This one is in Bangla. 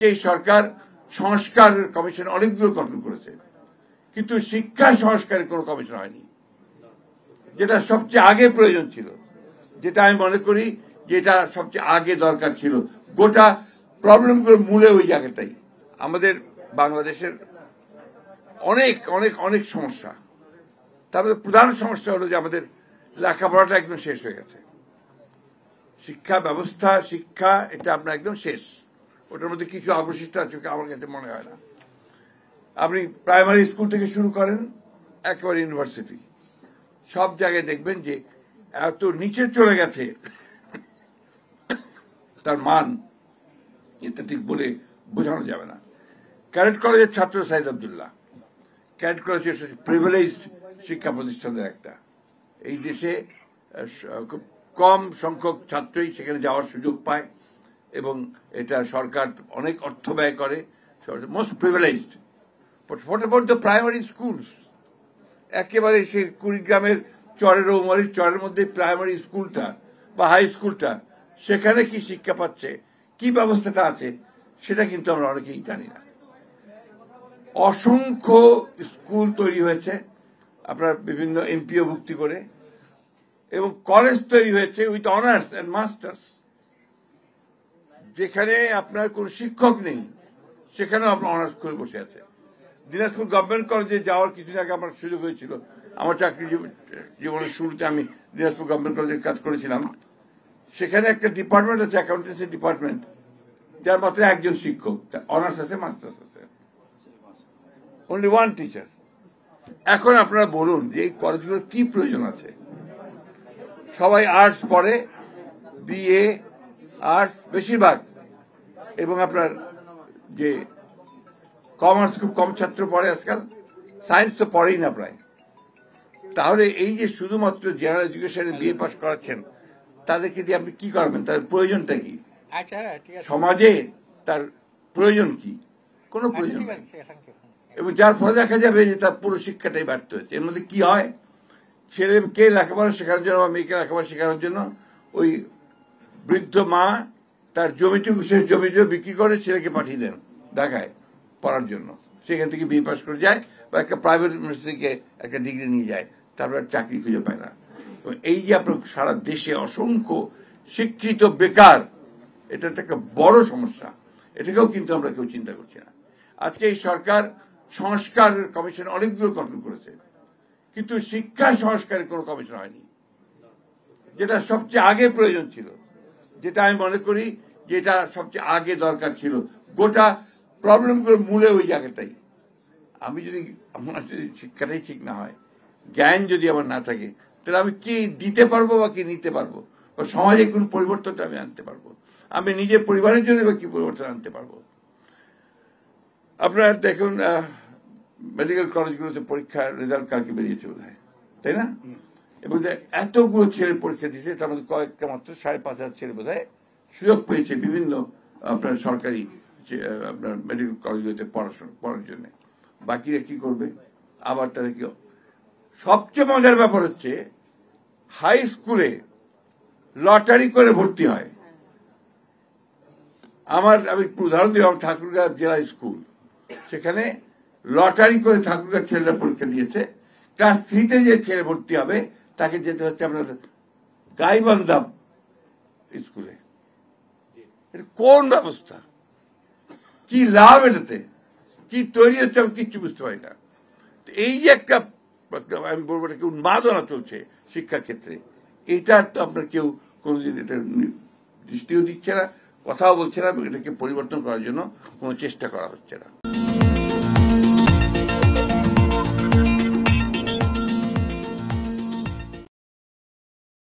এই সরকার সংস্কার কমিশন অনেকগুলো গঠন করেছে, কিন্তু শিক্ষা সংস্কারের কোনো কমিশন হয়নি, যেটা সবচেয়ে আগে প্রয়োজন ছিল, যেটা আমি মনে করি যেটা সবচেয়ে আগে দরকার ছিল। গোটা প্রবলেমগুলোর মূলে ওই জায়গাটাই। আমাদের বাংলাদেশের অনেক অনেক অনেক সমস্যা, তার মধ্যে প্রধান সমস্যা হলো যে আমাদের লেখাপড়াটা একদম শেষ হয়ে গেছে। শিক্ষা ব্যবস্থা, শিক্ষা এটা আপনার একদম শেষ, ওটার মধ্যে কিছু অবশিষ্ট আছে আমার কাছে মনে হয় না। আপনি প্রাইমারি স্কুল থেকে শুরু করেন একেবারে ইউনিভার্সিটি, সব জায়গায় দেখবেন যে এত নিচে চলে গেছে, তার মান এটা ঠিক বলে বোঝানো যাবে না। ক্যাডেট কলেজের ছাত্র Saeed Abdullah, cadet college privileged শিক্ষা প্রতিষ্ঠানের একটা। এই দেশে খুব কম সংখ্যক ছাত্রই সেখানে যাওয়ার সুযোগ পায় এবং এটা সরকার অনেক অর্থ ব্যয় করে, most privileged. What about the primary schools? একেবারে সে কুড়িগ্রামের চরের উমারির চরের মধ্যে প্রাইমারি স্কুলটা বা হাই স্কুলটা, সেখানে কি শিক্ষা পাচ্ছে, কি ব্যবস্থাটা আছে, সেটা কিন্তু আমরা অনেকেই জানি না। অসংখ্য স্কুল তৈরি হয়েছে আপনার বিভিন্ন এমপিও ভুক্তি করে, এবং কলেজ তৈরি হয়েছে উইথ অনার্স অ্যান্ড মাস্টার্স, যেখানে আপনার কোন শিক্ষক নেই, সেখানেও আপনার অনার্স করে বসে আছে। দিনাজপুর গভর্নমেন্ট কলেজে যাওয়ার কিছুদিন আগে আমার সুযোগ হয়েছিল। আমার চাকরি জীবনের শুরুতে আমি দিনাজপুর গভর্নমেন্ট কলেজে কাজ করেছিলাম। সেখানে একটা ডিপার্টমেন্ট আছে, অ্যাকাউন্টেন্সি ডিপার্টমেন্ট, যার মাত্র একজন শিক্ষক, অনার্স আছে, মাস্টার্স আছে, অনলি ওয়ান টিচার। এখন আপনারা বলুন যে এই কলেজগুলোর কি প্রয়োজন আছে? সবাই আর্টস পড়ে, বিএ আর্টস বেশিরভাগ, এবং আপনার যে কমার্স খুব কম ছাত্র পড়ে আজকাল, সায়েন্স তো পড়েই না প্রায়। তাহলে এই যে শুধুমাত্র জেনারেল এডুকেশনে বিএ পাস করাচ্ছেন, তাদেরকে দিয়ে আপনি কি করবেন? তার প্রয়োজনটা কি? সমাজে তার প্রয়োজন কি? কোনো প্রয়োজন নেই। এবং যার ফলে দেখা যাবে যে তার পুরো শিক্ষাটাই ব্যর্থ হয়েছে। এর মধ্যে কি হয়? ছেলেকে লেখাপড়া শেখানোর জন্য বা মেয়েকে লেখাপড়া শেখানোর জন্য ওই বৃদ্ধ মা তার জমিটুকু শেষ জমি বিক্রি করে ছেলেকে পাঠিয়ে দেন ঢাকায় পড়ার জন্য। সেখান থেকে বিএ পাস করে যায় বা একটা প্রাইভেট ইউনিভার্সিটিকে একটা ডিগ্রি নিয়ে যায়, তারপর চাকরি খুঁজে পায় না। এই যে আপনার সারা দেশে অসংখ্য শিক্ষিত বেকার, এটা তো একটা বড় সমস্যা। এটাকেও কিন্তু আমরা কেউ চিন্তা করছি না। আজকে এই সরকার সংস্কার কমিশন অনেকগুলো গঠন করেছে, কিন্তু শিক্ষা সংস্কারের কোনো কমিশন হয়নি, যেটা সবচেয়ে আগে প্রয়োজন ছিল, যেটা আমি মনে করি যেটা সবচেয়ে আগে দরকার ছিল। গোটা প্রবলেমগুলোর মূলে ওই জায়গাটাই। আমার যদি শিক্ষাটাই ঠিক না হয়, জ্ঞান যদি আমার না থাকে, তাহলে আমি কি দিতে পারবো বা কি নিতে পারবো, বা সমাজে কোন পরিবর্তনটা আমি আনতে পারবো, আমি নিজের পরিবারের জন্য বা কি পরিবর্তন আনতে পারবো। আপনারা দেখুন মেডিকেল কলেজগুলোতে পরীক্ষার রেজাল্ট কালকে বেরিয়েছে বোধ হয়, তাই না? এবং এতগুলো ছেলে পরীক্ষা দিয়েছে, তার মধ্যে কয়েকটা মাত্র 5,500 ছেলে বোধ হয় সুযোগ পেয়েছে বিভিন্ন আপনার সরকারি আপনার মেডিকেল কলেজগুলোতে পড়ার জন্য। বাকিরা কি করবে? আবার তাদের কি? সবচেয়ে মজার ব্যাপার হচ্ছে হাই স্কুলে লটারি করে ভর্তি হয়। আমি উদাহরণ দিলাম ঠাকুরগাঁও জেলা স্কুল, সেখানে লটারি করে ঠাকুরগাঁও ছেলেরা পরীক্ষা দিয়েছে। ক্লাস 3-তে যে ছেলে ভর্তি হবে তাকে যেতে হচ্ছে আপনার গাইবান্ধা স্কুলে। এটা কোন ব্যবস্থা? কি লাভ এটাতে? কি তৈরি হচ্ছে আমি কিচ্ছু বুঝতে পারি না। এই যে একটা আমি বলবো এটাকে উন্মাদনা চলছে শিক্ষা ক্ষেত্রে, এইটা তো আপনার কেউ কোনোদিন এটা দৃষ্টিও দিচ্ছে না, কথাও বলছে না, এটাকে পরিবর্তন করার জন্য কোনো চেষ্টা করা হচ্ছে না।